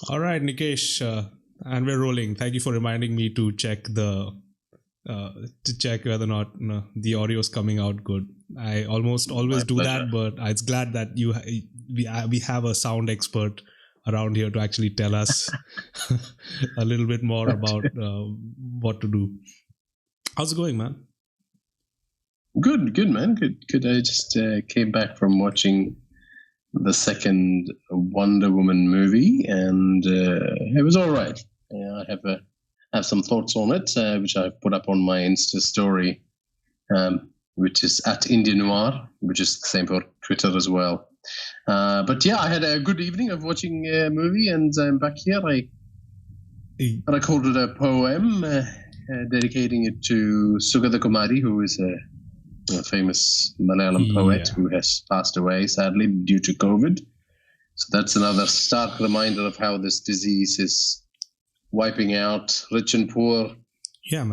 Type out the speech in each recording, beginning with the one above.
All right, Nikesh, and we're rolling. Thank you for reminding me to check whether or not the audio is coming out good. I almost always do that, but it's glad that we have a sound expert around here to actually tell us a little bit more about what to do. How's it going, man? Good, man. Good. I just came back from watching the second Wonder Woman movie, and it was all right. I have some thoughts on it, which I've put up on my Insta story, which is at Indian Noir, which is the same for Twitter as well. But yeah, I had a good evening of watching a movie, and I'm back here. I recorded a poem, dedicating it to Sugata Kumari, who is a famous Malayalam poet who has passed away, sadly, due to COVID. So that's another stark reminder of how this disease is wiping out rich and poor,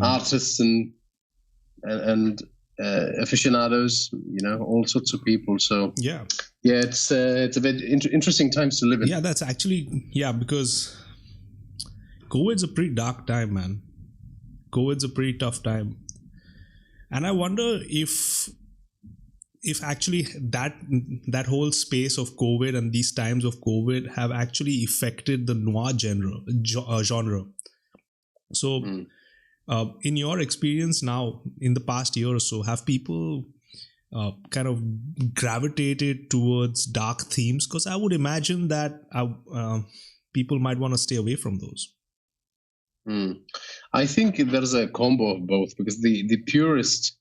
artists and aficionados, all sorts of people. So it's a bit interesting times to live in. Yeah, that's actually, because COVID's a pretty dark time, man. COVID's a pretty tough time. And I wonder if actually that whole space of COVID and these times of COVID have actually affected the noir genre. So, in your experience now, in the past year or so, have people kind of gravitated towards dark themes? Because I would imagine that people might want to stay away from those. I think there's a combo of both, because the purest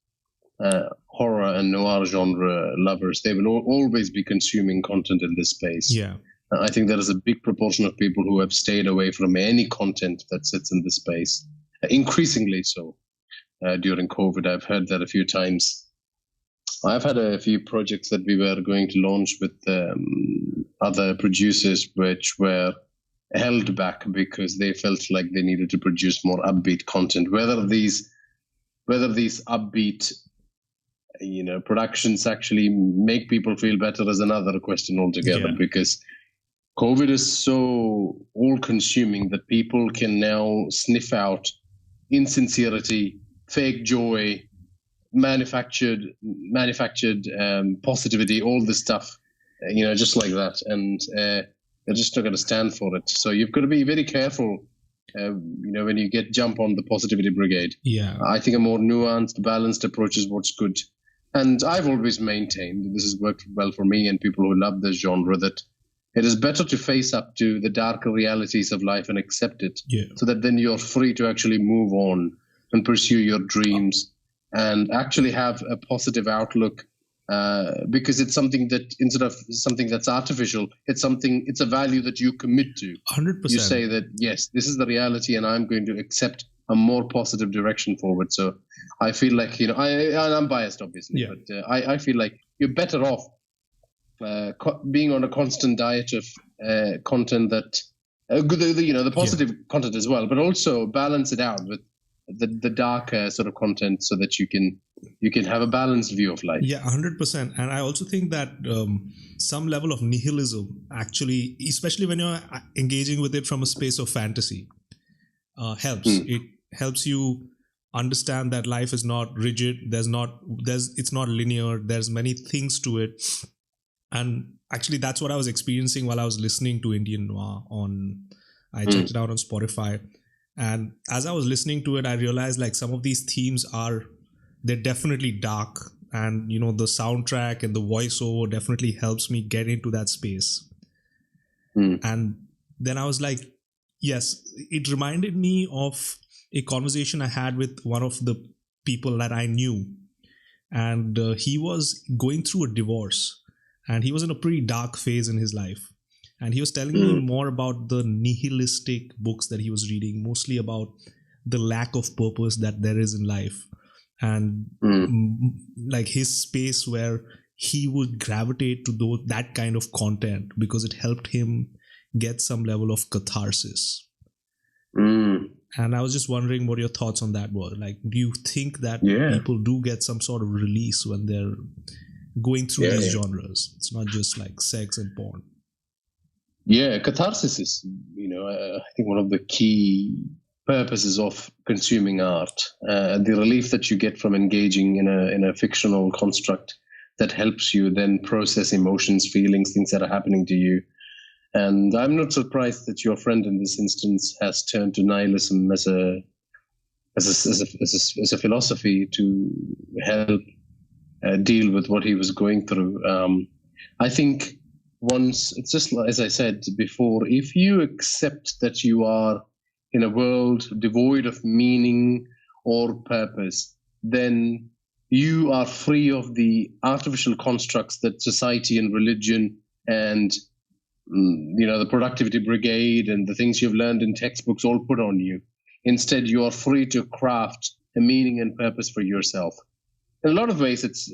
horror and noir genre lovers, they will always be consuming content in this space. Yeah. I think there is a big proportion of people who have stayed away from any content that sits in this space, increasingly so during COVID. I've heard that a few times. I've had a few projects that we were going to launch with other producers, which were held back because they felt like they needed to produce more upbeat content. Whether these upbeat productions actually make people feel better is another question altogether, because COVID is so all-consuming that people can now sniff out insincerity, fake joy, manufactured positivity, all this stuff, just like that, and they're just not going to stand for it. So you've got to be very careful, when you jump on the positivity brigade. Yeah, I think a more nuanced, balanced approach is what's good. And I've always maintained, this has worked well for me and people who love this genre, that it is better to face up to the darker realities of life and accept it, so that then you're free to actually move on and pursue your dreams and actually have a positive outlook. Because it's something that, instead of something that's artificial, it's a value that you commit to. 100%. You say that, yes, this is the reality and I'm going to accept a more positive direction forward. So I feel like, I'm biased, obviously, but I feel like you're better off being on a constant diet of content that, the positive content as well, but also balance it out with the darker sort of content, so that you can have a balanced view of life. Yeah, 100%. And I also think that some level of nihilism, actually, especially when you're engaging with it from a space of fantasy, helps. It helps you understand that life is not rigid. It's not linear. There's many things to it. And actually, that's what I was experiencing while I was listening to Indian Noir I checked it out on Spotify. And as I was listening to it, I realized like some of these themes they're definitely dark, and the soundtrack and the voiceover definitely helps me get into that space. And then I was like, yes, it reminded me of a conversation I had with one of the people that I knew, and he was going through a divorce, and he was in a pretty dark phase in his life. And he was telling me more about the nihilistic books that he was reading, mostly about the lack of purpose that there is in life. And like his space where he would gravitate to that kind of content because it helped him get some level of catharsis. And I was just wondering what your thoughts on that were. Like, do you think that people do get some sort of release when they're going through these genres? It's not just like sex and porn. Yeah, catharsis is, I think one of the key purposes of consuming art. The relief that you get from engaging in a fictional construct that helps you then process emotions, feelings, things that are happening to you. And I'm not surprised that your friend in this instance has turned to nihilism as a philosophy to help deal with what he was going through. I think once, it's just as I said before, if you accept that you are in a world devoid of meaning or purpose, then you are free of the artificial constructs that society and religion and the productivity brigade and the things you've learned in textbooks all put on you. Instead, you are free to craft a meaning and purpose for yourself. In a lot of ways, it's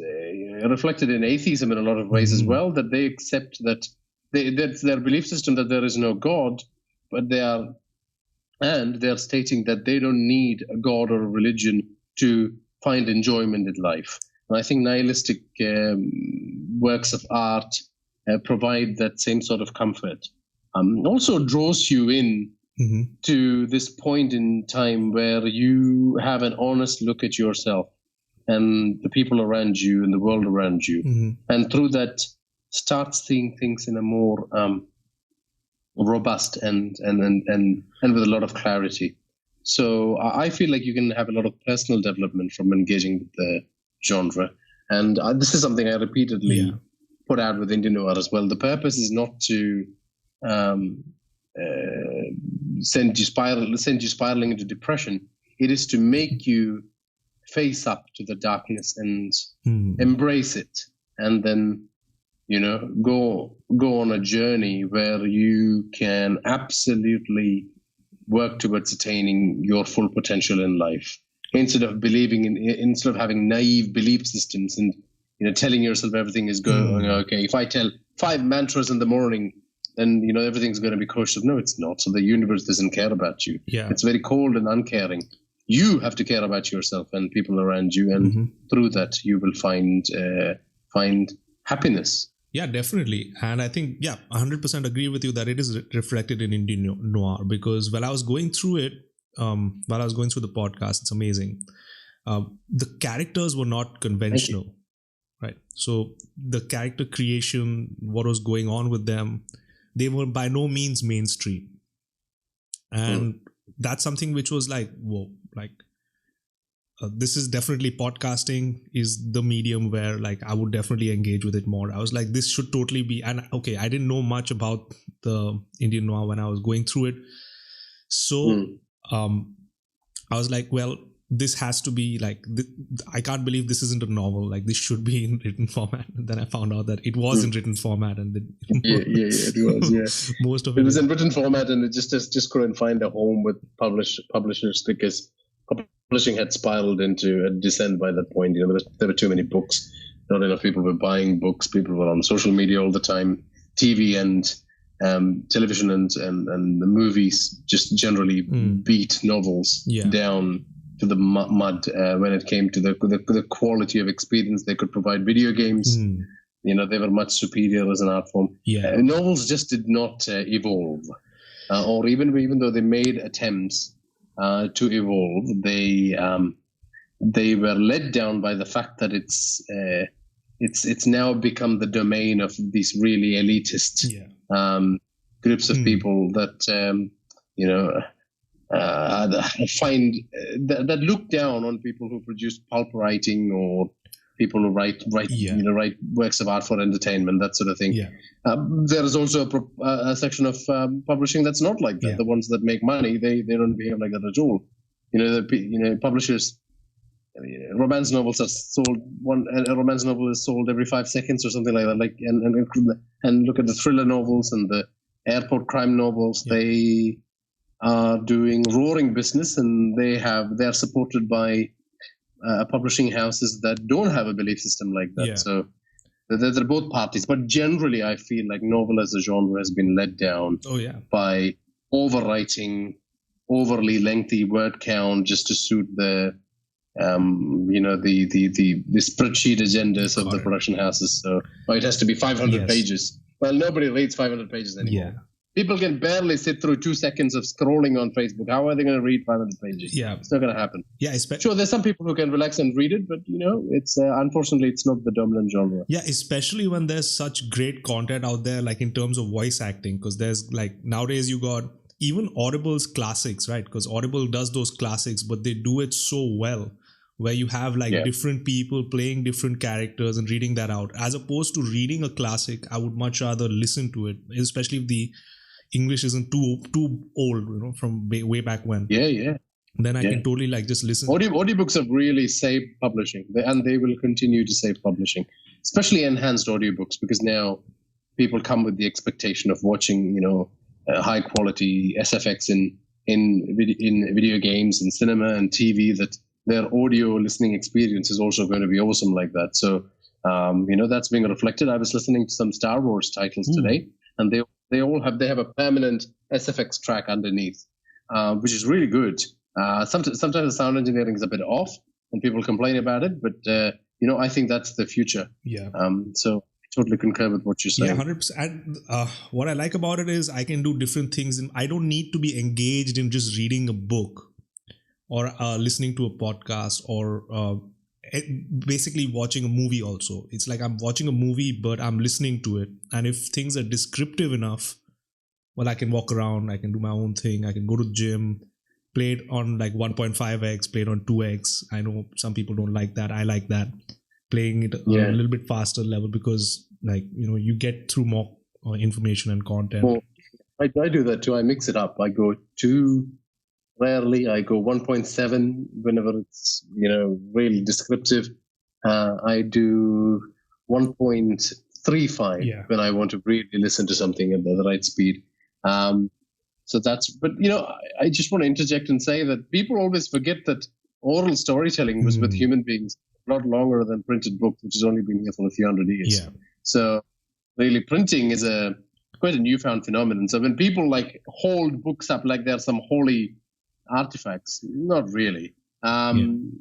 reflected in atheism in a lot of ways as well, that they accept that that's their belief system, that there is no God, but they are stating that they don't need a God or a religion to find enjoyment in life. And I think nihilistic works of art provide that same sort of comfort. Also draws you in to this point in time where you have an honest look at yourself and the people around you and the world around you. And through that, start seeing things in a more robust and with a lot of clarity. So I feel like you can have a lot of personal development from engaging with the genre. And this is something I repeatedly put out with Indian Noir as well. The purpose is not to send you spiraling into depression. It is to make you face up to the darkness and embrace it, and then go on a journey where you can absolutely work towards attaining your full potential in life, instead of having naive belief systems and telling yourself everything is going okay. If I tell 5 mantras in the morning, then everything's going to be kosher. No, it's not. So the universe doesn't care about you. It's very cold and uncaring. You have to care about yourself and people around you, and through that you will find happiness. Yeah, definitely. And I think, 100% agree with you that it is reflected in Indian Noir, because while I was going through the podcast, it's amazing. The characters were not conventional, right? So the character creation, what was going on with them, they were by no means mainstream. And that's something which was like, whoa, like, this is definitely, podcasting is the medium where like I would definitely engage with it more. I was like, this should totally be, and okay, I didn't know much about the Indian Noir when I was going through it. So I was like, well, this has to be like, I can't believe this isn't a novel. Like, this should be in written format. And then I found out that it was in written format, and then it was. Yeah, most of it was in written format, and it just couldn't find a home with publishers because publishing had spiraled into a descent by that point. There were too many books. Not enough people were buying books. People were on social media all the time. TV and television and the movies just generally beat novels down to the mud when it came to the quality of experience they could provide. Video games, they were much superior as an art form. Novels just did not evolve, or even though they made attempts to evolve, they were led down by the fact that it's now become the domain of these really elitist groups of people that find that look down on people who produce pulp writing or people who write works of art for entertainment, that sort of thing. There is also a section of publishing that's not like that. The ones that make money, they don't behave like that at all. Publishers, romance novels are sold. A romance novel is sold every 5 seconds or something like that. Like and look at the thriller novels and the airport crime novels. They are doing roaring business, and they are supported by publishing houses that don't have a belief system like that. So they're both parties. But generally, I feel like novel as a genre has been let down by overwriting, overly lengthy word count just to suit the the spreadsheet agendas of the production houses. So it has to be 500 pages. Well, nobody reads 500 pages anymore. People can barely sit through 2 seconds of scrolling on Facebook. How are they going to read 500 pages? Yeah. It's not going to happen. Yeah, sure, there's some people who can relax and read it, but it's unfortunately it's not the dominant genre. Yeah, especially when there's such great content out there, like in terms of voice acting, because there's like nowadays you got even Audible's classics, right? Because Audible does those classics, but they do it so well, where you have like different people playing different characters and reading that out. As opposed to reading a classic, I would much rather listen to it, especially if the English isn't too old, from way back when. Yeah. Then I can totally like just listen. Audiobooks have really saved publishing, and they will continue to save publishing, especially enhanced audiobooks, because now people come with the expectation of watching, high quality SFX in video games and cinema and TV, that their audio listening experience is also going to be awesome like that. So, that's being reflected. I was listening to some Star Wars titles today, and they have a permanent SFX track underneath, which is really good. Sometimes the sound engineering is a bit off, and people complain about it. But I think that's the future. Yeah. So I totally concur with what you're saying. Yeah, 100%. And what I like about it is I can do different things, and I don't need to be engaged in just reading a book or listening to a podcast or basically watching a movie. Also, it's like I'm watching a movie, but I'm listening to it. And if things are descriptive enough, well, I can walk around, I can do my own thing, I can go to the gym, play it on like 1.5x, play it on 2x. I know some people don't like that. I like that. Playing it a little bit faster level, because you get through more information and content. Well, I do that too. I mix it up. I go 2, rarely. I go 1.7 whenever it's really descriptive. I do 1.35 when I want to really listen to something at the right speed. So but I just want to interject and say that people always forget that oral storytelling was with human beings a lot longer than printed books, which has only been here for a few hundred years. Yeah. So really, printing is quite a newfound phenomenon. So when people hold books up like they're some holy artifacts, not really. And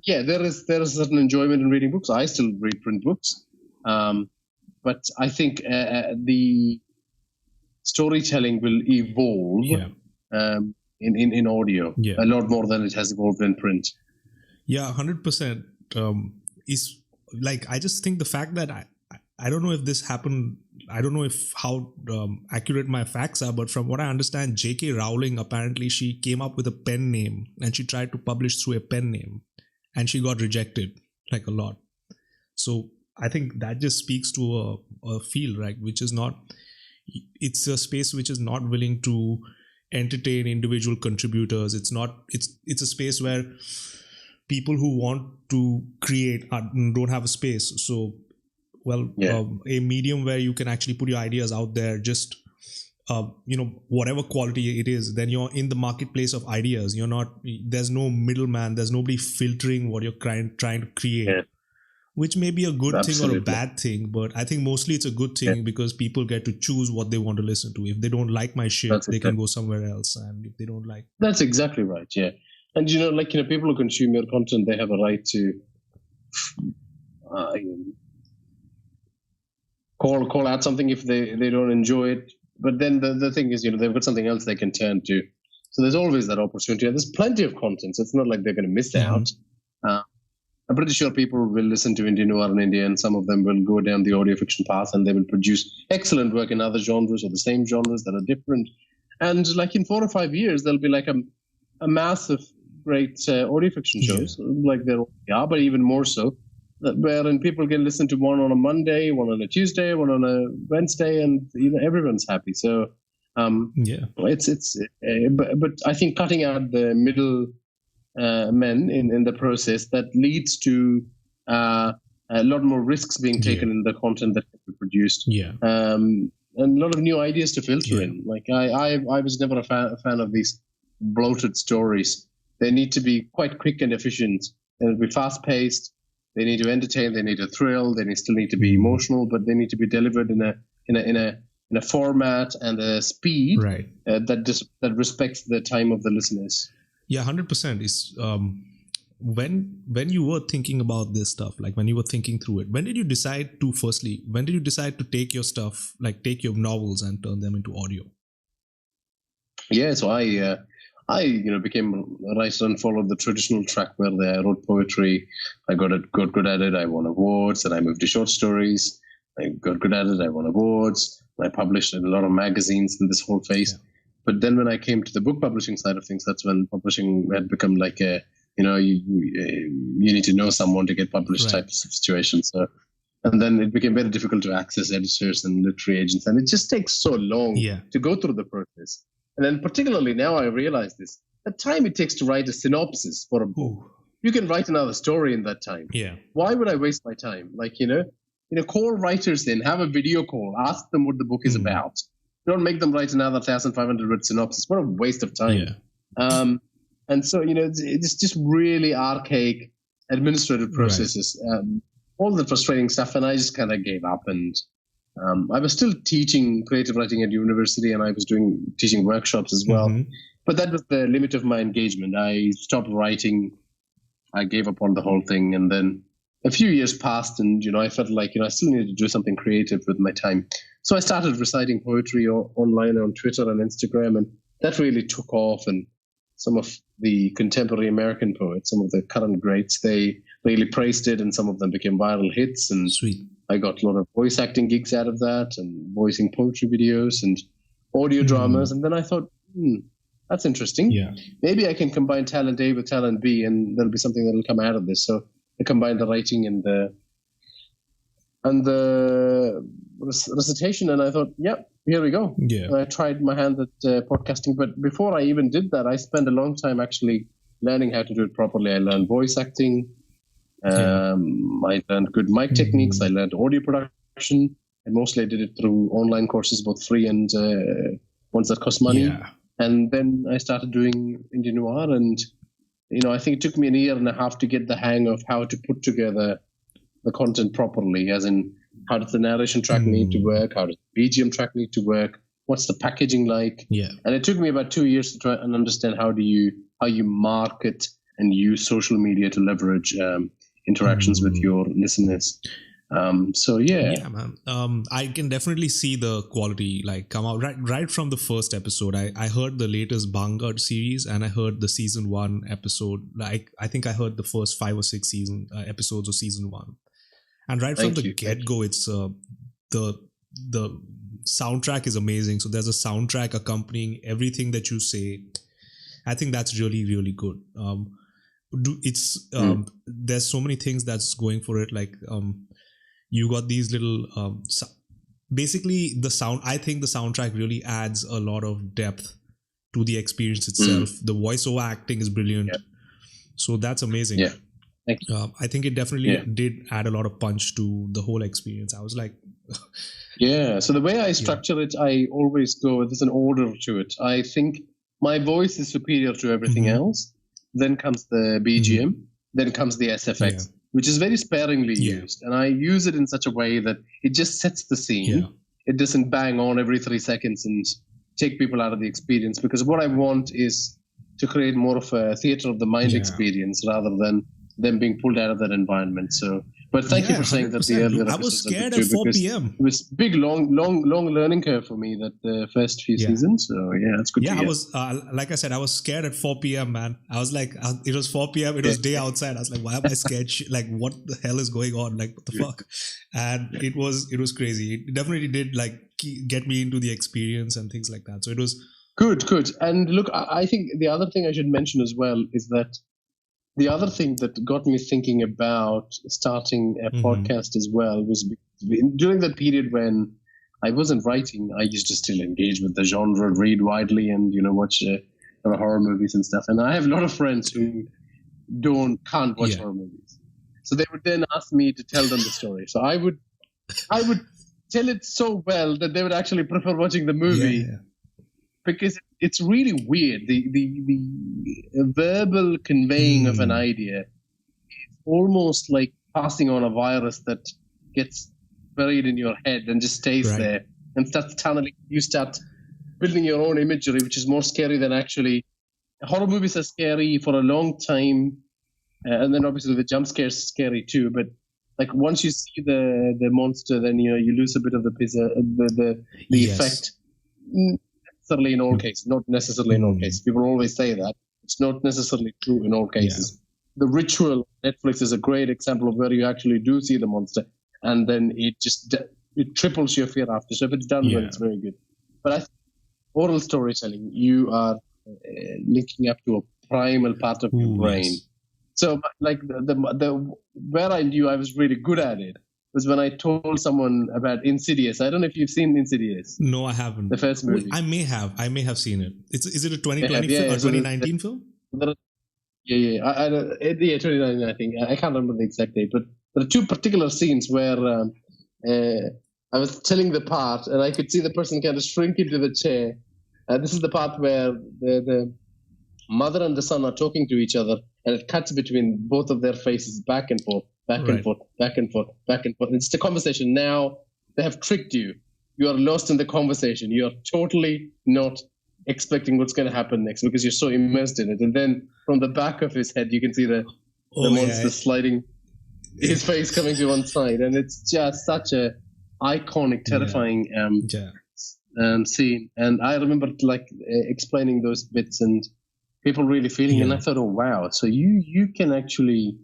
there is a certain enjoyment in reading books. I still read print books, but I think the storytelling will evolve in audio a lot more than it has evolved in print. Yeah, 100%. Is like, I just think the fact that I don't know if this happened, I don't know how accurate my facts are, but from what I understand, J.K. Rowling, apparently she came up with a pen name and she tried to publish through a pen name and she got rejected like a lot. So I think that just speaks to a field, right, which is not, it's a space which is not willing to entertain individual contributors. It's a space where people who want to create don't have a space. So, a medium where you can actually put your ideas out there, just, whatever quality it is, then you're in the marketplace of ideas. You're not, there's no middleman, there's nobody filtering what you're trying to create. Yeah. Which may be a good thing or a bad thing, but I think mostly it's a good thing because people get to choose what they want to listen to. If they don't like my shit, they can go somewhere else. And if they don't like... That's exactly right, yeah. And, people who consume your content, they have a right to call out something if they don't enjoy it. But then the thing is, they've got something else they can turn to. So there's always that opportunity. And there's plenty of content, so it's not like they're going to miss out. I'm pretty sure people will listen to Indian noir in India, and some of them will go down the audio fiction path, and they will produce excellent work in other genres or the same genres that are different. And in 4 or 5 years, there'll be a mass of great audio fiction shows, like there are, but even more so, wherein people can listen to one on a Monday, one on a Tuesday, one on a Wednesday, and everyone's happy. So it's but I think cutting out the middle men in the process, that leads to a lot more risks being taken in the content that can be produced. And a lot of new ideas to filter in. I was never a fan of these bloated stories. They need to be quite quick and efficient. They'll be fast paced. They need to entertain. They need to thrill. They still need to be emotional, but they need to be delivered in a format and a speed that respects the time of the listeners. Yeah, 100% is when you were thinking about this stuff, when you were thinking through it, when did you decide to take your stuff, take your novels and turn them into audio? So I became a writer and followed the traditional track where I wrote poetry. I got good at it. I won awards. And I moved to short stories. I got good at it. I won awards. I published in a lot of magazines in this whole phase. Yeah. But then when I came to the book publishing side of things, that's when publishing had become like you need to know someone to get published type of situation. So, and then it became very difficult to access editors and literary agents. And it just takes so long to go through the process. And then particularly now I realize this, the time it takes to write a synopsis for a book, you can write another story in that time. Yeah. Why would I waste my time? Like, call writers in, have a video call, ask them what the book is about. Don't make them write another 1,500 word synopsis. What a waste of time. Yeah. And so, it's just really archaic administrative processes, all the frustrating stuff. And I just kind of gave up. And I was still teaching creative writing at university, and I was teaching workshops as well. Mm-hmm. But that was the limit of my engagement. I stopped writing. I gave up on the whole thing. And then a few years passed, and, I felt like, I still needed to do something creative with my time. So I started reciting poetry online on Twitter and Instagram, and that really took off. And some of the contemporary American poets, some of the current greats, they really praised it, and some of them became viral hits. And sweet. I got a lot of voice acting gigs out of that, and voicing poetry videos and audio dramas. And then I thought, that's interesting. Yeah. Maybe I can combine talent A with talent B, and there'll be something that'll come out of this. So I combined the writing and the recitation, and I thought, here we go. Yeah. And I tried my hand at podcasting, but before I even did that, I spent a long time actually learning how to do it properly. I learned voice acting. I learned good mic techniques. I learned audio production, and mostly I did it through online courses, both free and ones that cost money. Yeah. And then I started doing indie noir, and I think it took me 1.5 years to get the hang of how to put together the content properly, as in how does the narration track need to work, how does the BGM track need to work, what's the packaging like. Yeah. And it took me about 2 years to try and understand how you market and use social media to leverage interactions with your listeners. Yeah, man. I can definitely see the quality come out right from the first episode. I heard the latest Bangad series, and I heard the season 1 episode. I think I heard the first 5 or 6 episodes of season 1. And right from the get-go, it's the soundtrack is amazing. So there's a soundtrack accompanying everything that you say. I think that's really, really good. There's so many things that's going for it. You got these little, basically the sound, I think the soundtrack really adds a lot of depth to the experience itself. The voiceover acting is brilliant. Yeah. So that's amazing. Yeah. Thank you. I think it definitely did add a lot of punch to the whole experience. I was like... So the way I structure it, I always go, there's an order to it. I think my voice is superior to everything else. Then comes the BGM. Then comes the SFX. Yeah. Which is very sparingly used. And I use it in such a way that it just sets the scene. Yeah. It doesn't bang on every 3 seconds and take people out of the experience, because what I want is to create more of a theater of the mind experience rather than them being pulled out of that environment. So, but thank you for saying 100%. That the earlier I was scared at 4 p.m. It was big, long learning curve for me, that the first few seasons. So it's good to hear. I was, like I said, I was scared at 4 p.m., man. I was like, it was 4 p.m. It was day outside. I was like, why am I scared? What the hell is going on? What the fuck? And it was crazy. It definitely did get me into the experience and things like that. So it was good. And look, I think the other thing I should mention as well is that the other thing that got me thinking about starting a podcast as well was during that period when I wasn't writing, I used to still engage with the genre, read widely, and watch horror movies and stuff. And I have a lot of friends who can't watch horror movies, so they would then ask me to tell them the story. So I would tell it so well that they would actually prefer watching the movie. Because it's really weird. The verbal conveying of an idea is almost like passing on a virus that gets buried in your head and just stays there and starts tunneling. You start building your own imagery, which is more scary than actually. Horror movies are scary for a long time, and then obviously the jump scares are scary too. But once you see the monster, then you lose a bit of the effect. necessarily in all cases. Not necessarily in all cases. People always say that. It's not necessarily true in all cases. The Ritual, Netflix, is a great example of where you actually do see the monster, and then it triples your fear after. So if it's done well, it's very good. But I think oral storytelling, you are linking up to a primal part of your brain. Yes. So, like the where I knew I was really good at it was when I told someone about Insidious. I don't know if you've seen Insidious. No, I haven't. The first movie. I may have seen it. Is it a 2020 film or 2019 film? Yeah, 2019, I think. I can't remember the exact date, but there are two particular scenes where I was telling the part, and I could see the person kind of shrink into the chair. This is the part where the mother and the son are talking to each other, and it cuts between both of their faces back and forth, back and forth, back and forth, back and forth. It's the conversation. Now they have tricked you. You are lost in the conversation. You are totally not expecting what's going to happen next because you're so immersed in it. And then from the back of his head, you can see the monster sliding, his face coming to one side. And it's just such a iconic, terrifying scene. And I remember explaining those bits and people really feeling, and I thought, oh, wow. So you can actually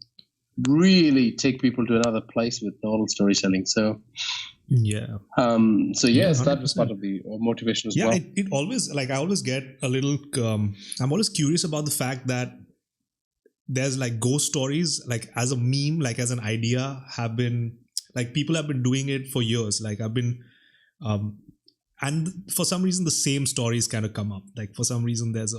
really take people to another place with oral storytelling. So that was part of the motivation as well. It always, I always get a little, I'm always curious about the fact that there's ghost stories, as a meme, as an idea, have been, people have been doing it for years. I've been, and for some reason the same stories kind of come up. For some reason there's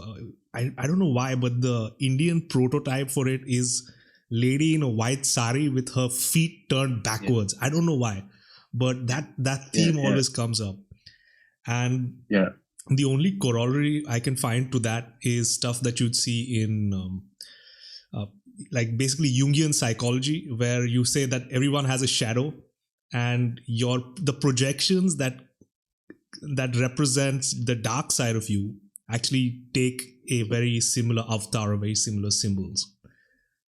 I don't know why, but the Indian prototype for it is lady in a white sari with her feet turned backwards. I don't know why, but that theme always comes up. And the only corollary I can find to that is stuff that you'd see in basically Jungian psychology, where you say that everyone has a shadow, and the projections that represents the dark side of you actually take a very similar avatar, very similar symbols.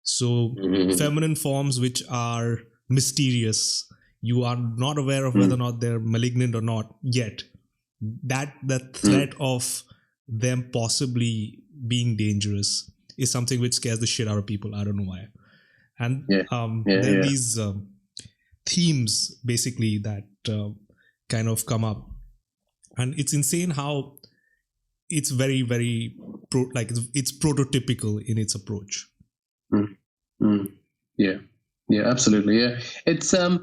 So feminine forms which are mysterious, you are not aware of whether or not they're malignant or not yet. That threat of them possibly being dangerous is something which scares the shit out of people. I don't know why. And there are these themes basically that kind of come up. And it's insane how it's very, very it's prototypical in its approach. Yeah, absolutely. Yeah, it's I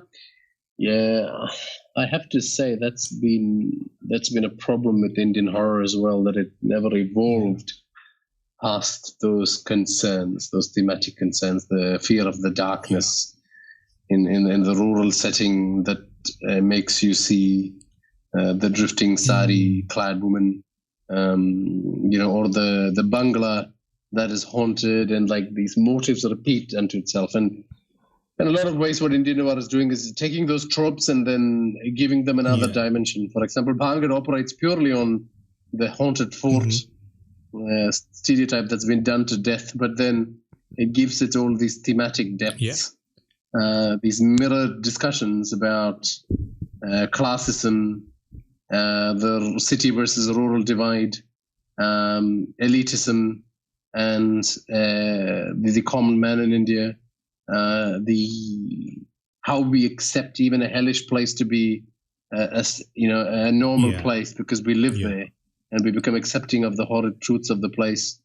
have to say that's been a problem with Indian horror as well, that it never evolved past those concerns, those thematic concerns, the fear of the darkness in the rural setting that makes you see the drifting sari-clad woman, or the bungalow that is haunted, and these motifs repeat unto itself. And in a lot of ways, what Indian Noir is doing is taking those tropes and then giving them another dimension. For example, Bhangar operates purely on the haunted fort stereotype that's been done to death, but then it gives it all these thematic depths, these mirrored discussions about classism, the city versus rural divide, elitism, and the common man in India, how we accept even a hellish place to be a normal place because we live there, and we become accepting of the horrid truths of the place.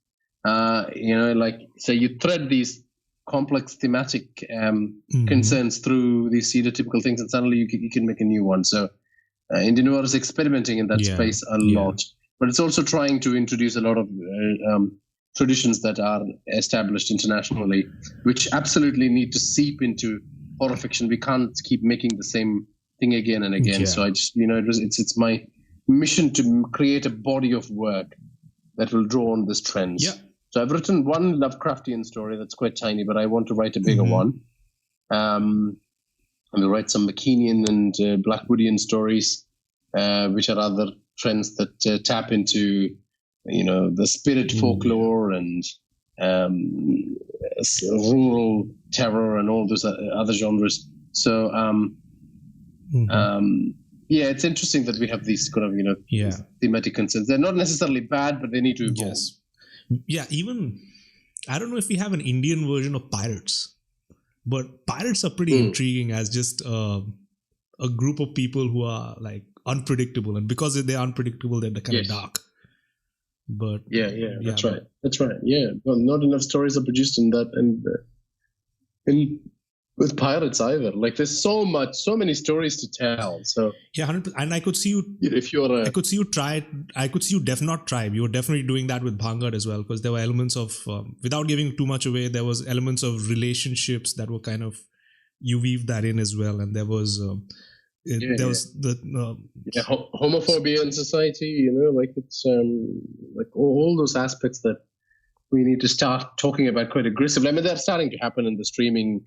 So you thread these complex thematic concerns through these stereotypical things, and suddenly you can make a new one. So Indian Noir is experimenting in that space a lot, but it's also trying to introduce a lot of traditions that are established internationally, which absolutely need to seep into horror fiction. We can't keep making the same thing again and again. So I just, it's my mission to create a body of work that will draw on this trends. So I've written one Lovecraftian story that's quite tiny, but I want to write a bigger one. And we'll write some McKeanian and Blackwoodian stories, which are other trends that tap into, the spirit folklore and rural terror and all those other genres. So, Yeah, it's interesting that we have these kind of, these thematic concerns. They're not necessarily bad, but they need to evolve. Yes. Yeah, even, I don't know if we have an Indian version of pirates, but pirates are pretty intriguing as just a group of people who are like unpredictable. And because they're unpredictable, they're kind of dark. But that's right. Yeah, well, not enough stories are produced in that, and with pirates either. Like there's so many stories to tell. So 100%. And I could see you. If you're, I could see you try. I could see you not tribe. You were definitely doing that with Bhangad as well, because there were elements of, without giving too much away, there was elements of relationships that were kind of, you weave that in as well, and there was. Was the homophobia in society, like it's like all those aspects that we need to start talking about quite aggressively. I mean, they're starting to happen in the streaming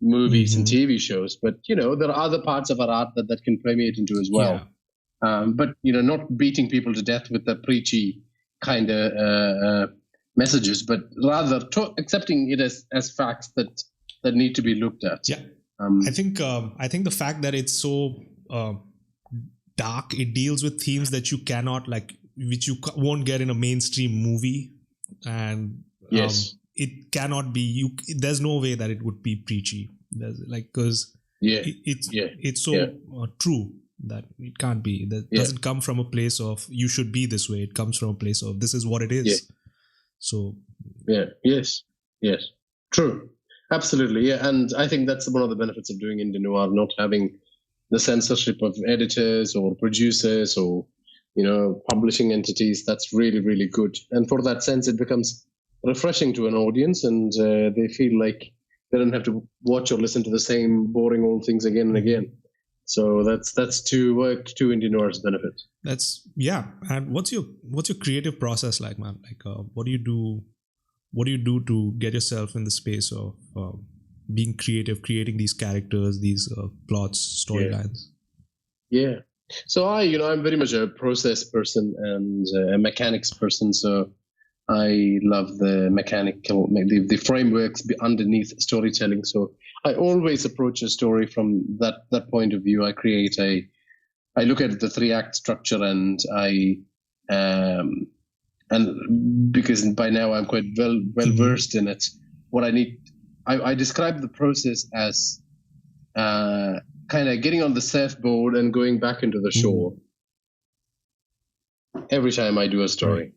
movies and TV shows, but there are other parts of our art that can permeate into as well. But not beating people to death with the preachy kind of messages, but rather accepting it as facts that need to be looked at. Yeah. I think the fact that it's so dark, it deals with themes that you cannot which you won't get in a mainstream movie, and it cannot be. There's no way that it would be preachy. Because it's so true that it can't be. That doesn't come from a place of you should be this way. It comes from a place of this is what it is. Yeah. So yes, true. Absolutely, yeah, and I think that's one of the benefits of doing Indian noir, not having the censorship of editors or producers or publishing entities. That's really, really good, and for that sense, it becomes refreshing to an audience, and they feel like they don't have to watch or listen to the same boring old things again and again. So that's to Indian noir's benefit. And what's your creative process like, man? Like, what do you do? What do you do to get yourself in the space of being creative, creating these characters, these plots, storylines? Yeah. So I'm very much a process person and a mechanics person. So I love the mechanical, the frameworks underneath storytelling. So I always approach a story from that point of view. I look at the 3-act structure, and and because by now I'm quite well versed in it, what I need, I describe the process as kind of getting on the surfboard and going back into the shore every time I do a story.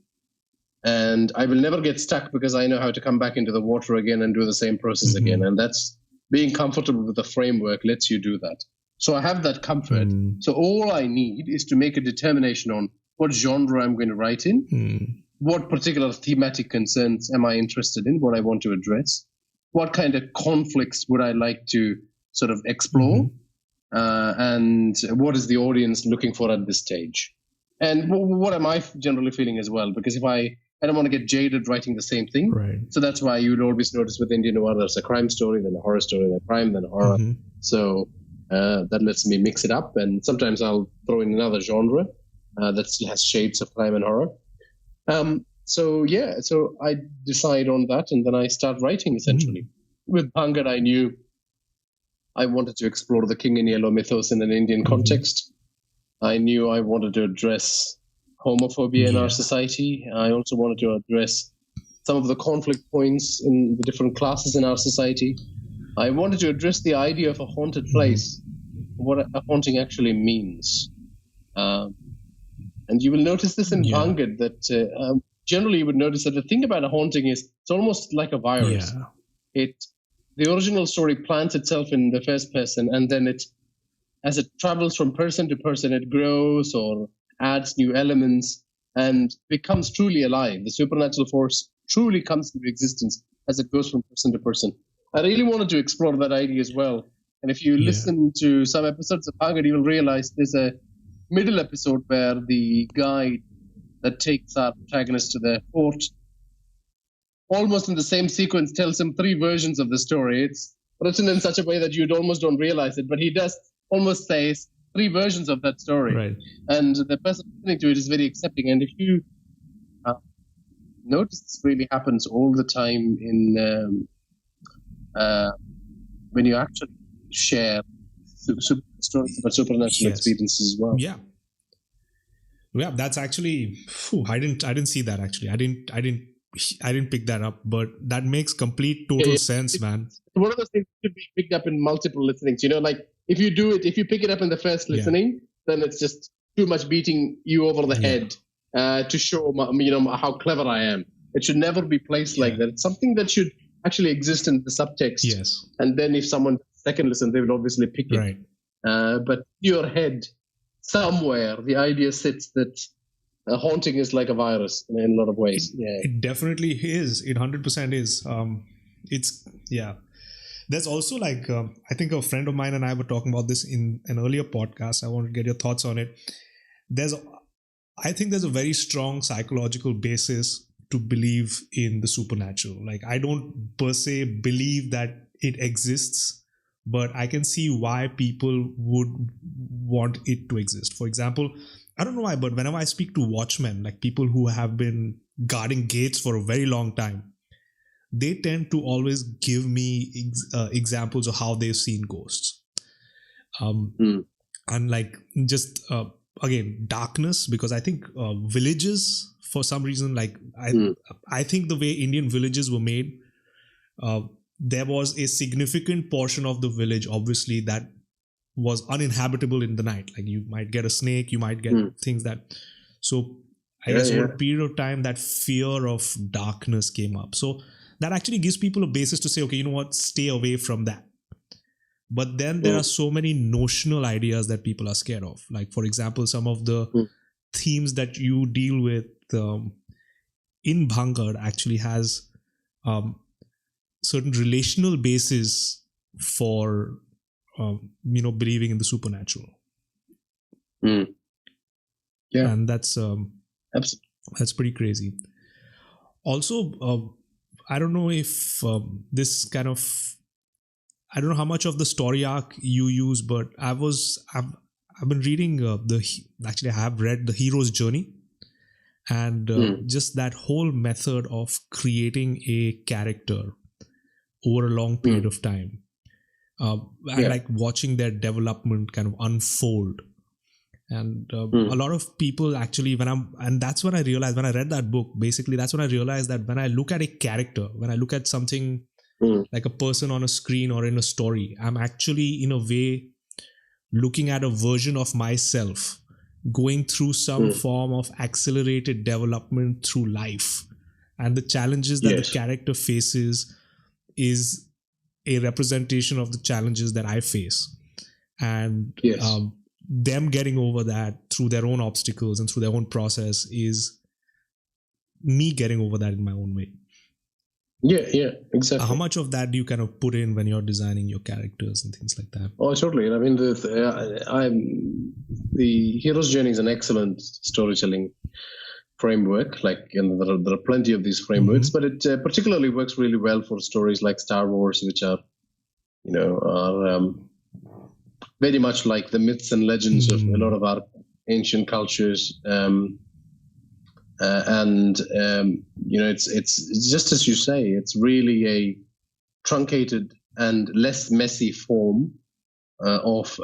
And I will never get stuck because I know how to come back into the water again and do the same process again. And that's being comfortable with the framework lets you do that. So I have that comfort. So all I need is to make a determination on what genre I'm going to write in. What particular thematic concerns am I interested in, what I want to address, what kind of conflicts would I like to sort of explore, and what is the audience looking for at this stage. And what am I generally feeling as well? Because I don't want to get jaded writing the same thing. Right. So that's why you'd always notice with Indian noir, there's a crime story, then a horror story, then a crime, then a horror. So that lets me mix it up. And sometimes I'll throw in another genre that still has shades of crime and horror. So I decide on that, and then I start writing essentially. With Bhangad, I knew I wanted to explore the King in Yellow mythos in an Indian context. I knew I wanted to address homophobia in our society. I also wanted to address some of the conflict points in the different classes in our society. I wanted to address the idea of a haunted place, what a haunting actually means. And you will notice this in Bhangad, that generally you would notice that the thing about a haunting is it's almost like a virus. The original story plants itself in the first person, and then as it travels from person to person, it grows or adds new elements and becomes truly alive. The supernatural force truly comes into existence as it goes from person to person. I really wanted to explore that idea as well. And if you listen to some episodes of Bhangad, you will realize there's a middle episode where the guide that takes our protagonist to the fort, almost in the same sequence, tells him 3 versions of the story. It's written in such a way that you almost don't realize it, but he does almost say 3 versions of that story. Right. And the person listening to it is very accepting. And if you notice, this really happens all the time in when you actually share stories about supernatural experiences as well. Yeah, that's actually. I didn't see that actually. I didn't pick that up, but that makes complete total sense, man. One of those things should be picked up in multiple listenings. Like if you pick it up in the first listening, then it's just too much beating you over the head to show how clever I am. It should never be placed like that. It's something that should actually exist in the subtext. Yes. And then if someone second listen, they will obviously pick it. Right. But in your head, somewhere, the idea sits that haunting is like a virus in a lot of ways. It definitely is. It 100% is. There's also I think a friend of mine and I were talking about this in an earlier podcast. I want to get your thoughts on it. I think there's a very strong psychological basis to believe in the supernatural. I don't per se believe that it exists, but I can see why people would want it to exist. For example, I don't know why, but whenever I speak to watchmen, people who have been guarding gates for a very long time, they tend to always give me examples of how they've seen ghosts. And again, darkness, because I think villages, for some reason, I think the way Indian villages were made, there was a significant portion of the village, obviously, that was uninhabitable in the night. You might get a snake, you might get things that... So I guess over a period of time, that fear of darkness came up. So that actually gives people a basis to say, okay, you know what, stay away from that. But then there are so many notional ideas that people are scared of. For example, some of the themes that you deal with in Bhangar actually has certain relational basis for believing in the supernatural. Yeah, and that's pretty crazy. Also, I don't know if this kind of... I don't know how much of the story arc you use, but I've been reading I have read The Hero's Journey, and just that whole method of creating a character over a long period of time. I like watching their development kind of unfold. And a lot of people actually, and that's when I realized, when I read that book, basically that's when I realized that when I look at a character, when I look at something like a person on a screen or in a story, I'm actually in a way looking at a version of myself going through some form of accelerated development through life. And the challenges that the character faces is a representation of the challenges that I face. And them getting over that through their own obstacles and through their own process is me getting over that in my own way. Yeah, exactly. How much of that do you kind of put in when you're designing your characters and things like that? Oh, totally. I mean, the Hero's Journey is an excellent storytelling framework. And there are plenty of these frameworks, but it particularly works really well for stories like Star Wars, which are very much like the myths and legends of a lot of our ancient cultures. It's just as you say, it's really a truncated and less messy form of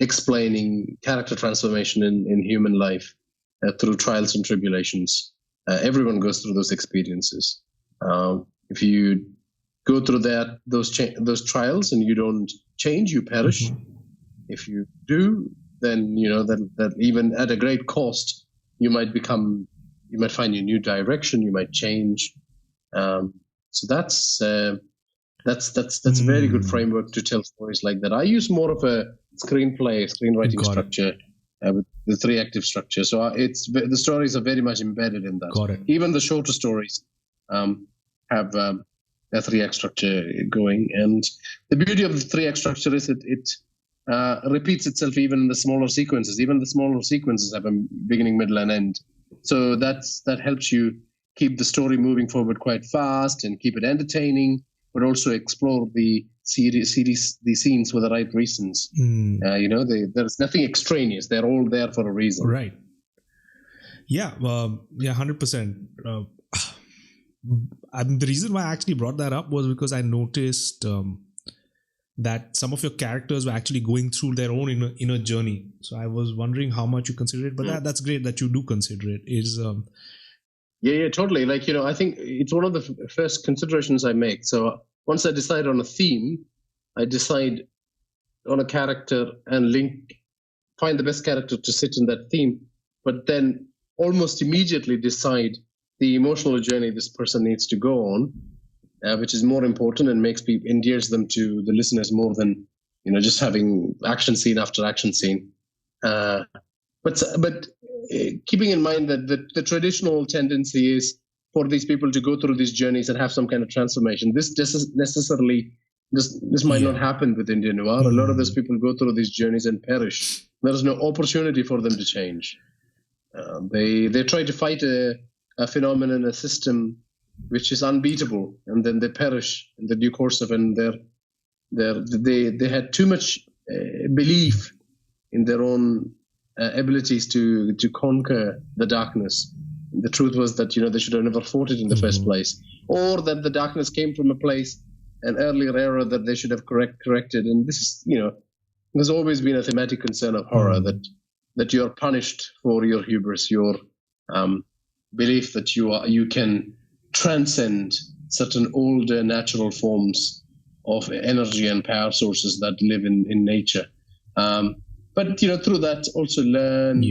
explaining character transformation in human life through trials and tribulations. Everyone goes through those experiences. If you go through those trials and you don't change, you perish. If you do, then that even at a great cost, you might find a new direction, you might change. So that's a very good framework to tell stories like that. I use more of a screenwriting structure with the 3-active structure. So the stories are very much embedded in that. Got it. Even the shorter stories have a 3-act structure going. And the beauty of the 3-act structure is it repeats itself even in the smaller sequences. Even the smaller sequences have a beginning, middle, and end. So that helps you keep the story moving forward quite fast and keep it entertaining, but also explore the scenes for the right reasons. There's nothing extraneous. They're all there for a reason. Right. Yeah. 100%. The reason why I actually brought that up was because I noticed that some of your characters were actually going through their own inner journey. So I was wondering how much you consider it, but that's great that you do consider it. Yeah, totally. Like, I think it's one of the first considerations I make. So once I decide on a theme, I decide on a character and find the best character to sit in that theme, but then almost immediately decide the emotional journey this person needs to go on, which is more important and endears them to the listeners more than just having action scene after action scene. But keeping in mind that the traditional tendency is for these people to go through these journeys and have some kind of transformation. This might not happen with Indian noir. A lot of those people go through these journeys and perish. There is no opportunity for them to change. They try to fight a phenomenon, a system which is unbeatable, and then they perish in the due course of it. And they had too much belief in their own abilities to conquer the darkness. The truth was that they should have never fought it in the first place, or that the darkness came from an earlier era that they should have corrected. And this is there's always been a thematic concern of horror that you are punished for your hubris, your belief that you can transcend certain older natural forms of energy and power sources that live in nature. But through that also learn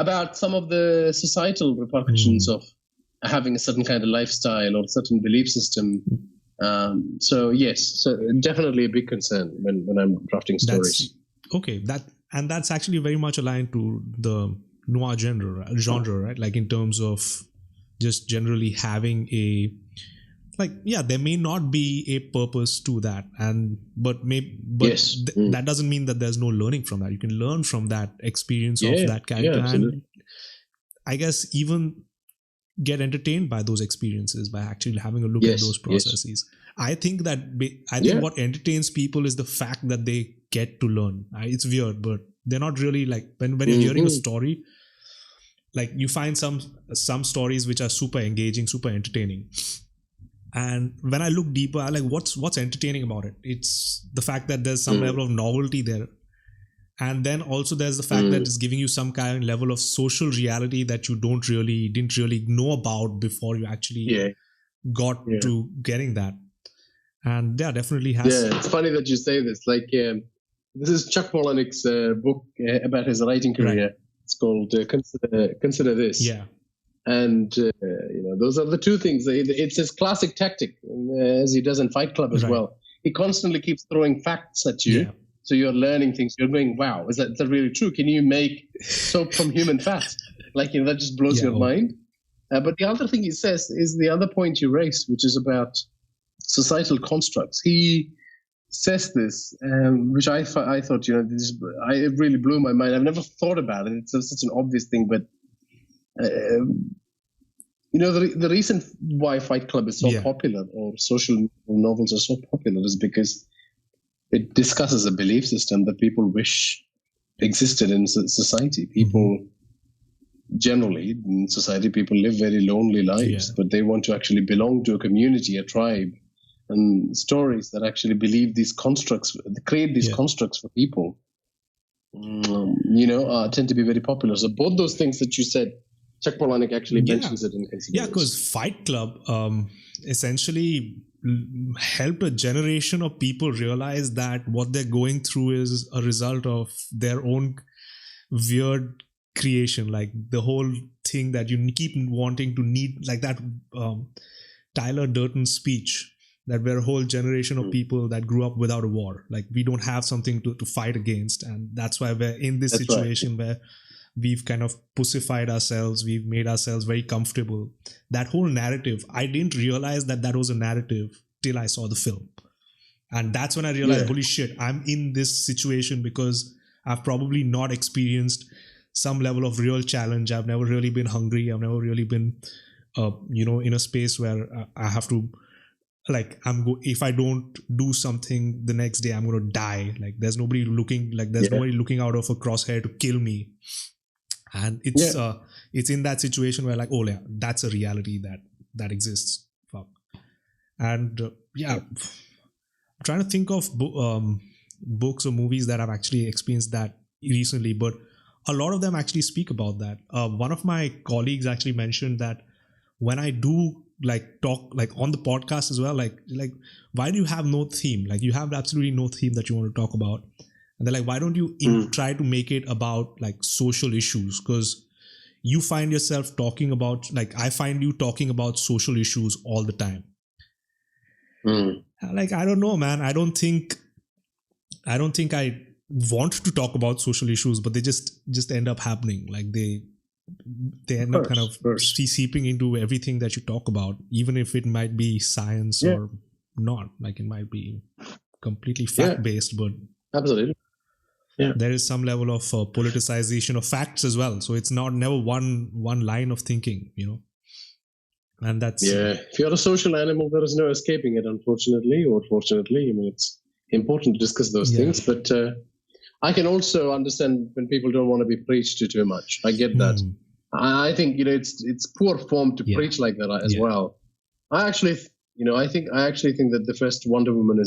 about some of the societal repercussions of having a certain kind of lifestyle or certain belief system. So definitely a big concern when I'm drafting stories. That's actually very much aligned to the noir genre, right? Like in terms of just generally having there may not be a purpose to that, that doesn't mean that there's no learning from that. You can learn from that experience of that character, and I guess even get entertained by those experiences by actually having a look at those processes. I think what entertains people is the fact that they get to learn. It's weird, but they're not really like when you're hearing a story. Like you find some stories which are super engaging, super entertaining. And when I look deeper, I like what's entertaining about it. It's the fact that there's some level of novelty there. And then also there's the fact that it's giving you some kind of level of social reality that you didn't really know about before you actually got to getting that. And definitely has. Yeah, it's funny that you say this. Like this is Chuck Palahniuk's book about his writing career. Right. It's called Consider This. Yeah. And, those are the two things. It's his classic tactic, as he does in Fight Club as well. He constantly keeps throwing facts at you. Yeah. So you're learning things. You're going, wow, is that really true? Can you make soap from human fat? Like, that just blows your mind. But the other thing he says is the other point you raised, which is about societal constructs. He says this, which I thought, it really blew my mind. I've never thought about it. It's such an obvious thing, but the reason why Fight Club is so popular, or social novels are so popular, is because it discusses a belief system that people wish existed in society. People generally in society, people live very lonely lives, but they want to actually belong to a community, a tribe, and stories that actually believe these constructs, create these constructs for people, tend to be very popular. So both those things that you said, Chuck Palahniuk actually mentions it in consideration. Yeah, because Fight Club essentially helped a generation of people realize that what they're going through is a result of their own weird creation. Like the whole thing that you keep wanting to need, like that Tyler Durden speech, that we're a whole generation of people that grew up without a war. Like we don't have something to fight against. And that's why we're in this situation where we've kind of pussified ourselves. We've made ourselves very comfortable. That whole narrative, I didn't realize that was a narrative till I saw the film. And that's when I realized, holy shit, I'm in this situation because I've probably not experienced some level of real challenge. I've never really been hungry. I've never really been, in a space where I have to, if I don't do something the next day, I'm going to die. Like there's nobody looking, nobody looking out of a crosshair to kill me. And it's in that situation where that's a reality that exists. And trying to think of books or movies that I've actually experienced that recently, but a lot of them actually speak about that. One of my colleagues actually mentioned that when I do like talk like on the podcast as well, like why do you have no theme? Like you have absolutely no theme that you want to talk about. And they're like, why don't you try to make it about like social issues? Because you find yourself talking about, like I find you talking about social issues all the time. Like, I don't know, man. I don't think I want to talk about social issues, but they just end up happening. Like they end up kind of seeping into everything that you talk about, even if it might be science or not. Like it might be completely fact-based, but absolutely. Yeah. There is some level of politicization of facts as well. So it's never one line of thinking, you know. And that's if you're a social animal, there is no escaping it, unfortunately or fortunately. I mean, it's important to discuss those things, but I can also understand when people don't want to be preached to too much. I get that. I think it's poor form to preach like that as well. I actually think that the first Wonder Woman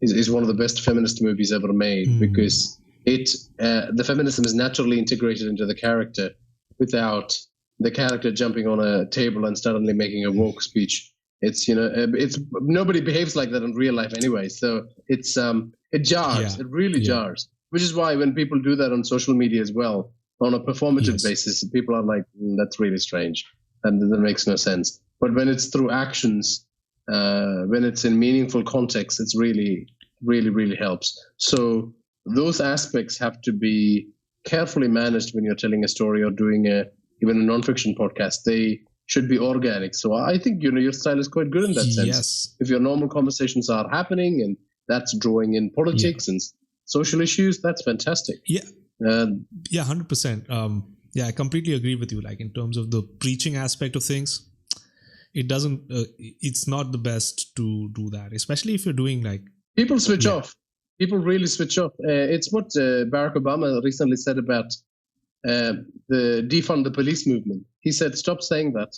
is one of the best feminist movies ever made because the feminism is naturally integrated into the character without the character jumping on a table and suddenly making a woke speech. It's nobody behaves like that in real life anyway. So it jars. It really jars. Which is why when people do that on social media as well, on a performative basis, people are like, that's really strange. And that makes no sense. But when it's through actions, when it's in meaningful context, it's really, really, really helps. So those aspects have to be carefully managed when you're telling a story or doing even a nonfiction podcast. They should be organic. So I think your style is quite good in that sense. Yes. If your normal conversations are happening and that's drawing in politics and social issues, that's fantastic. Yeah. 100%. I completely agree with you. Like in terms of the preaching aspect of things, it doesn't. It's not the best to do that, especially if you're doing like people switch off. People really switch off. It's what Barack Obama recently said about the defund the police movement. He said, "Stop saying that.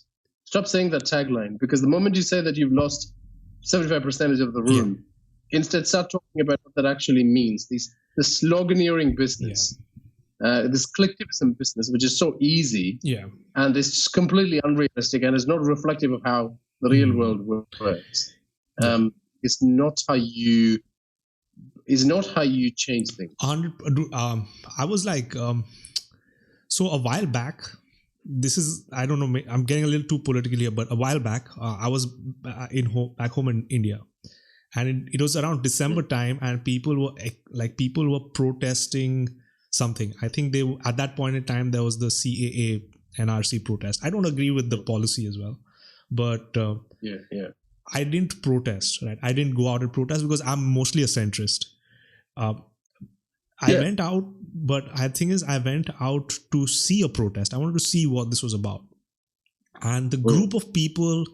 Stop saying that tagline, because the moment you say that, you've lost 75% of the room. Instead, start talking about what that actually means. The sloganeering business." This collectivism business, which is so easy, and it's completely unrealistic, and is not reflective of how the real world works. It's not how you change things. I was like, so a while back. This is, I don't know. I'm getting a little too political here, but a while back, I was back home in India, and it was around December time, and people were protesting something. I think at that point in time, there was the Caa Nrc protest. I don't agree with the policy as well, but I didn't protest. Right, I didn't go out and protest because I'm mostly a centrist. I went out, but the thing is, I went out to see a protest. I wanted to see what this was about, and the group of people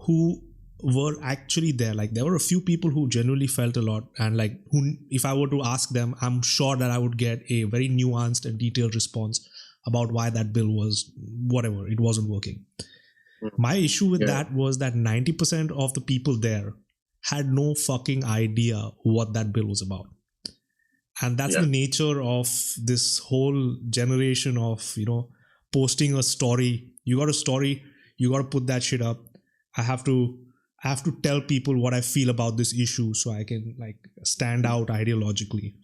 who were actually there, like there were a few people who genuinely felt a lot, and like who, if I were to ask them, I'm sure that I would get a very nuanced and detailed response about why that bill was whatever, it wasn't working. My issue with that was that 90% of the people there had no fucking idea what that bill was about. And that's the nature of this whole generation of, posting a story. You got a story, you got to put that shit up. I have to tell people what I feel about this issue so I can like stand out ideologically.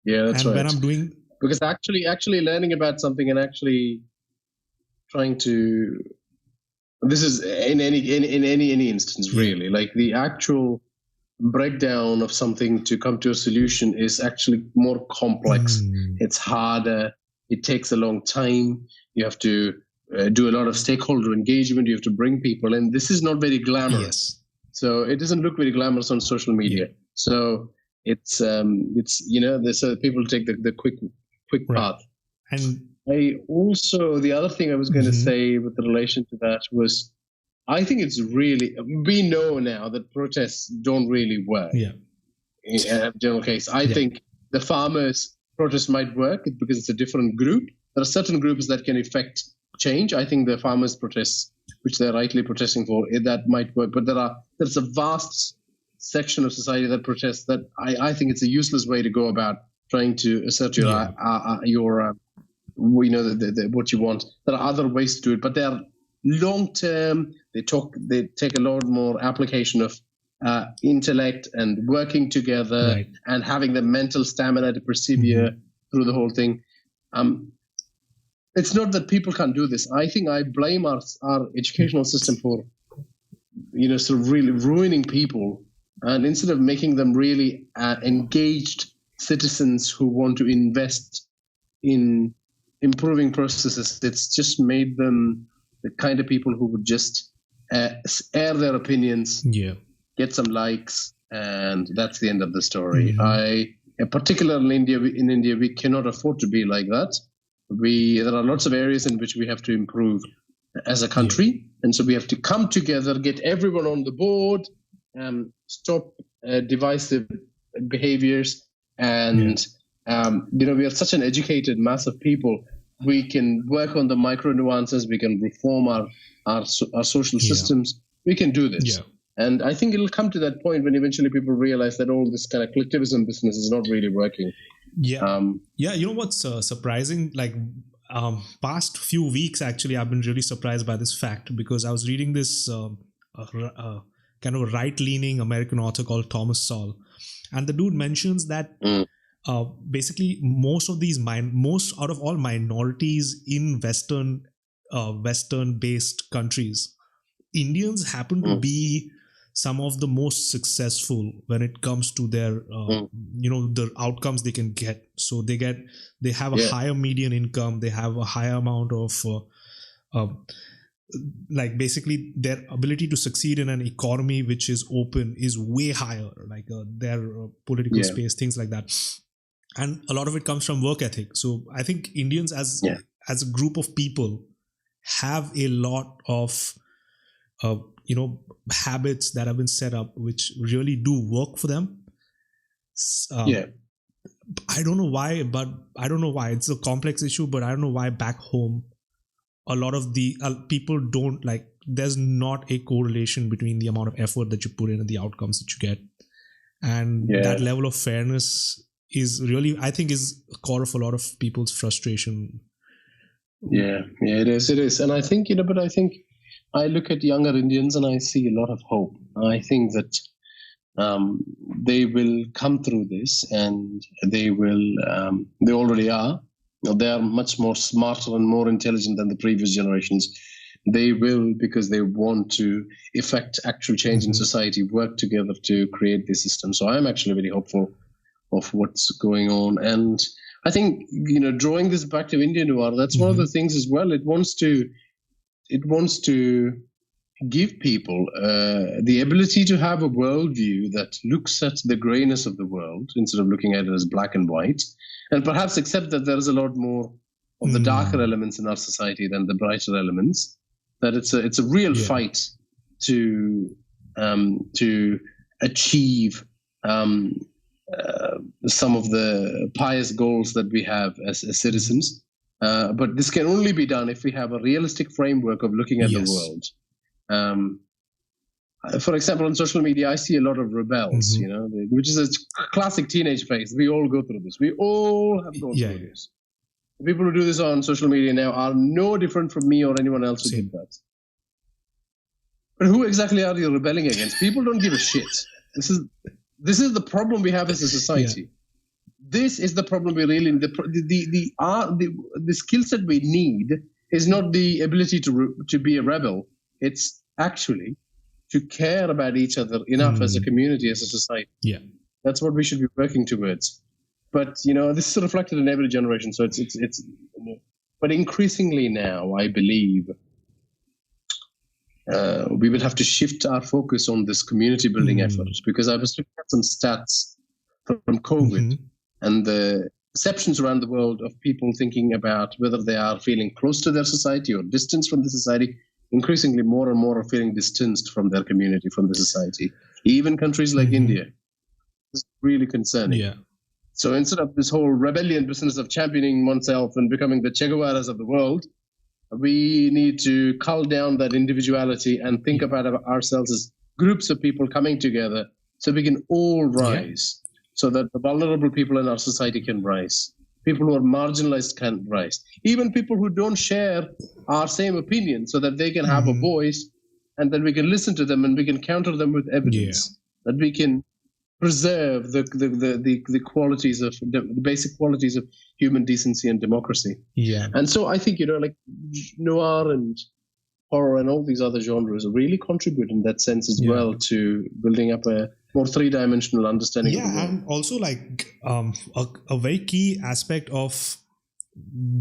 Yeah, that's and right. When I'm doing, because actually learning about something and actually trying to, this is in any instance really, like the actual breakdown of something to come to a solution is actually more complex. It's harder. It takes a long time. You have to do a lot of stakeholder engagement. You have to bring people in. This is not very glamorous. So it doesn't look very glamorous on social media. So it's so people take the quick path. And the other thing I was going to say with relation to that was, I think it's really, we know now that protests don't really work. In a general case, I think the farmers' protest might work because it's a different group. There are certain groups that can effect change. I think the farmers' protests, which they're rightly protesting for, that might work. But there's a vast section of society that protests, that I think it's a useless way to go about trying to assert your what you want. There are other ways to do it, but they are long term. They take a lot more application of intellect and working together and having the mental stamina to persevere through the whole thing. It's not that people can't do this. I think I blame our educational system for, sort of really ruining people. And instead of making them really engaged citizens who want to invest in improving processes, it's just made them the kind of people who would just air their opinions, get some likes, and that's the end of the story. Particularly in India, we cannot afford to be like that. There are lots of areas in which we have to improve as a country, and so we have to come together, get everyone on the board, stop divisive behaviors, and we are such an educated mass of people. We can work on the micro nuances. We can reform our social systems. We can do this. And I think it'll come to that point when eventually people realize that all this kind of collectivism business is not really working. You know what's surprising? Like past few weeks, actually, I've been really surprised by this fact, because I was reading this kind of a right-leaning American author called Thomas Sowell, and the dude mentions that basically most out of all minorities in Western-based countries, Indians happen to be some of the most successful when it comes to their the outcomes they can get. So they have a higher median income, they have a higher amount of basically their ability to succeed in an economy which is open is way higher, like their political space, things like that. And a lot of it comes from work ethic. So I think Indians as a group of people have a lot of habits that have been set up which really do work for them. I don't know why. It's a complex issue, but I don't know why back home a lot of the people don't there's not a correlation between the amount of effort that you put in and the outcomes that you get. And that level of fairness is really, I think, is a core of a lot of people's frustration. It is. And I think, but I think I look at younger Indians and I see a lot of hope. I think that they will come through this, and they already are. They are much more smarter and more intelligent than the previous generations. They will, because they want to effect actual change in society, work together to create this system. So I'm actually very hopeful of what's going on. And I think, drawing this back to Indian Noir, that's one of the things as well. It wants to give people the ability to have a worldview that looks at the grayness of the world instead of looking at it as black and white, and perhaps accept that there is a lot more of the darker elements in our society than the brighter elements. That it's a real fight to achieve some of the pious goals that we have as citizens. But this can only be done if we have a realistic framework of looking at the world. For example, on social media, I see a lot of rebels, which is a classic teenage phase. We all go through this. We all have gone through this. The people who do this on social media now are no different from me or anyone else who did that. But who exactly are you rebelling against? People don't give a shit. This is the problem we have as a society. This is the problem we really need. The skill set we need is not the ability to be a rebel. It's actually to care about each other enough as a community, as a society. That's what we should be working towards. But this is reflected in every generation. So it's but increasingly now, I believe we will have to shift our focus on this community building efforts, because I was looking at some stats from COVID and the perceptions around the world of people thinking about whether they are feeling close to their society or distanced from the society. Increasingly, more and more are feeling distanced from their community, from the society. Even countries like India. It's really concerning. So instead of this whole rebellion business of championing oneself and becoming the Che Guevaras of the world, we need to cull down that individuality and think about ourselves as groups of people coming together so we can all rise, so that the vulnerable people in our society can rise. People who are marginalized can rise. Even people who don't share our same opinion, so that they can have a voice, and then we can listen to them and we can counter them with evidence. That we can preserve the qualities of the basic qualities of human decency and democracy. And so I think, like noir and horror and all these other genres really contribute in that sense as well to building up a more three-dimensional understanding of the world. And also like a very key aspect of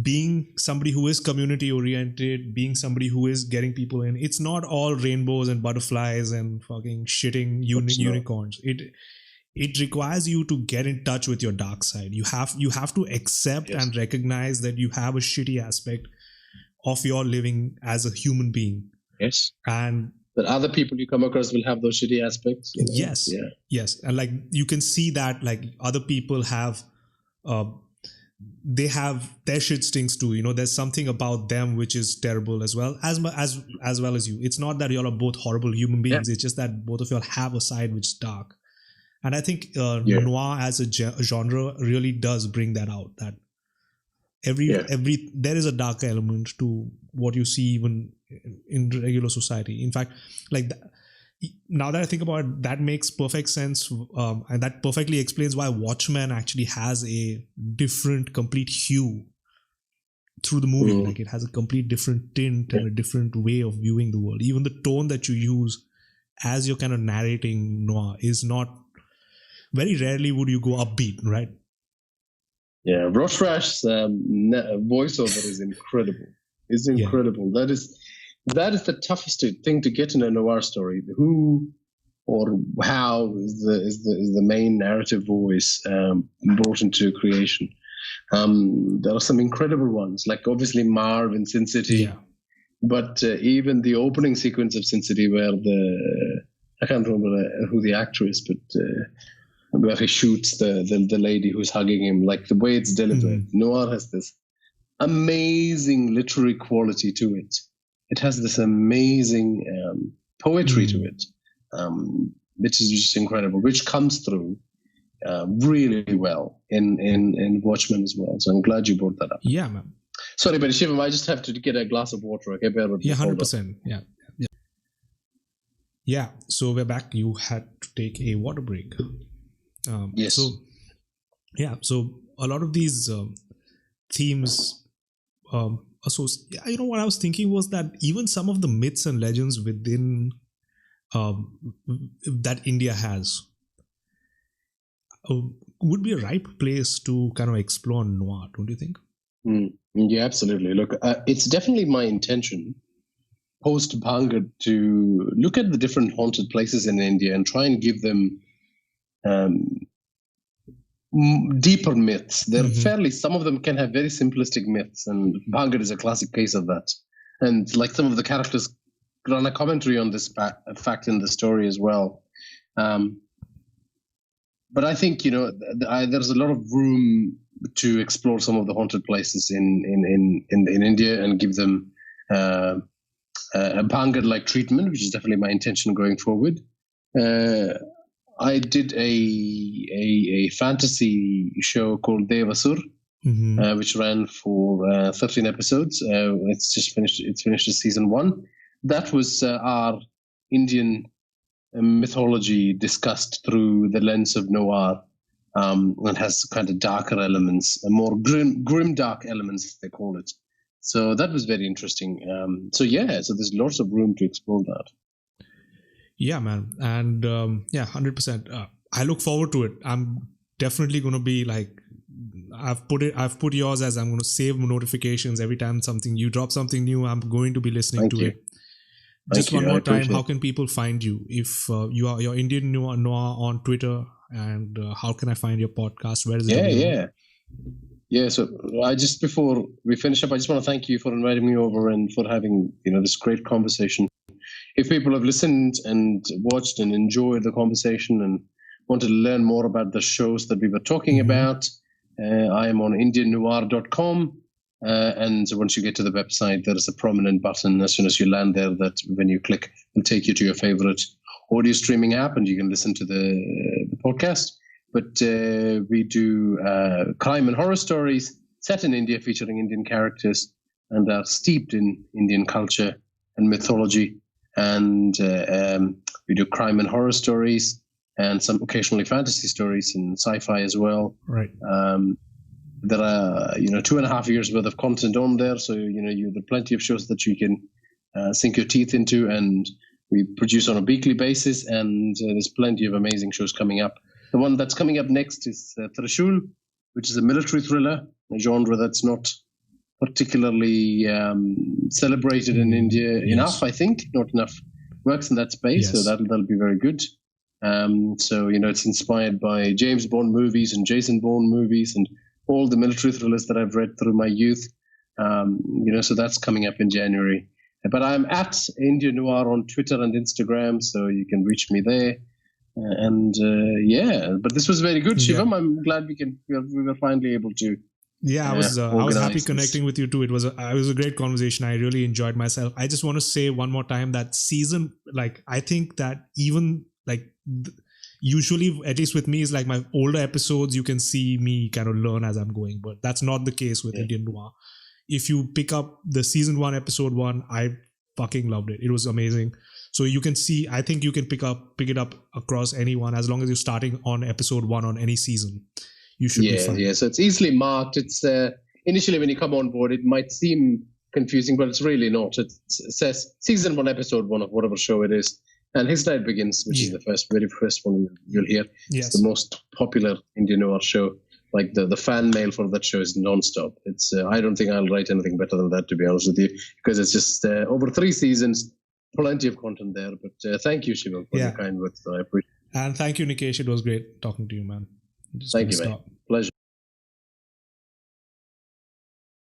being somebody who is community oriented, being somebody who is getting people in. It's not all rainbows and butterflies and fucking shitting unicorns. It requires you to get in touch with your dark side. You have to accept and recognize that you have a shitty aspect of your living as a human being. Yes. And that other people you come across will have those shitty aspects. Yes. And like you can see that like other people have they have their shit stinks too. There's something about them which is terrible as well as well as you. It's not that y'all are both horrible human beings. It's just that both of y'all have a side which is dark. And I think noir as a genre really does bring that out. That every there is a dark element to what you see even in regular society. In fact, like now that I think about it, that makes perfect sense, and that perfectly explains why Watchmen actually has a different, complete hue through the movie. Like it has a complete different tint and a different way of viewing the world. Even the tone that you use as you're kind of narrating noir is not. Very rarely would you go upbeat, right? Yeah, Roshrash's voiceover is incredible. It's incredible. That is the toughest thing to get in a noir story. Who or how is the main narrative voice brought into creation? There are some incredible ones, like obviously Marv in Sin City, but even the opening sequence of Sin City, where I can't remember who the actor is, but. Where he shoots the lady who's hugging him, like the way it's delivered. Noir has this amazing literary quality to it. It has this amazing poetry to it, which is just incredible, which comes through really well in Watchmen as well. So I'm glad you brought that up. Yeah, man. Sorry, but Shivam, I just have to get a glass of water. Okay, bear with me. 100%. Yeah. So we're back. You had to take a water break. Yes. So a lot of these themes, what I was thinking was that even some of the myths and legends within that India has would be a ripe place to kind of explore noir, don't you think? Yeah, absolutely. Look, it's definitely my intention post Bhangat to look at the different haunted places in India and try and give them deeper myths. They're some of them can have very simplistic myths, and Bhangat is a classic case of that. And like some of the characters run a commentary on this fact in the story as well. But I think, there's a lot of room to explore some of the haunted places in India and give them a Bhangat-like treatment, which is definitely my intention going forward. I did a fantasy show called Devasur, which ran for 13 episodes. It's just finished. It's finished season 1. That was our Indian mythology discussed through the lens of noir, and has kind of darker elements, more grim dark elements, as they call it. So that was very interesting. So there's lots of room to explore that. Yeah, man. And 100%. I look forward to it. I'm definitely going to be like, I've put yours as I'm going to save notifications every time you drop something new. I'm going to be listening to it. Just one more time, how can people find you? If you are your Indian Noir on Twitter, and how can I find your podcast? Where is it? Yeah. So before we finish up, I just want to thank you for inviting me over and for having this great conversation. If people have listened and watched and enjoyed the conversation and want to learn more about the shows that we were talking about, I am on indiannoir.com. And once you get to the website, there is a prominent button as soon as you land there that when you click, will take you to your favorite audio streaming app, and you can listen to the podcast. But we do crime and horror stories set in India, featuring Indian characters, and are steeped in Indian culture and mythology. And we do crime and horror stories, and some occasionally fantasy stories and sci-fi as well. Right. There are 2.5 years worth of content on there, so there are plenty of shows that you can sink your teeth into, and we produce on a weekly basis, and there's plenty of amazing shows coming up. The one that's coming up next is Trishul, which is a military thriller, a genre that's not particularly celebrated in India enough, I think. Not enough works in that space, so that'll be very good. So it's inspired by James Bond movies and Jason Bourne movies and all the military thrillers that I've read through my youth. So that's coming up in January. But I'm at Indian Noir on Twitter and Instagram, so you can reach me there. But this was very good, Shivam. Yeah. I'm glad we were finally able to. Yeah, I was happy connecting with you too. It was a great conversation. I really enjoyed myself. I just want to say one more time that season, I think that even usually, at least with me, is like my older episodes, you can see me kind of learn as I'm going, but that's not the case with Indian Noir. If you pick up the season 1, episode 1, I fucking loved it. It was amazing. So you can see, I think you can pick it up across anyone as long as you're starting on episode 1 on any season. You should be fine. Yeah, so it's easily marked. It's initially when you come on board, it might seem confusing, but it's really not. It says season 1, episode 1 of whatever show it is. And His Night Begins, which is the very first one you'll hear. Yes. It's the most popular Indian Noir show. Like the fan mail for that show is non-stop. It's I don't think I'll write anything better than that, to be honest with you, because it's just over 3 seasons, plenty of content there. But thank you, Shivam, for your kind words. I appreciate it. And thank you, Nikesh. It was great talking to you, man. Thank you, man. Pleasure.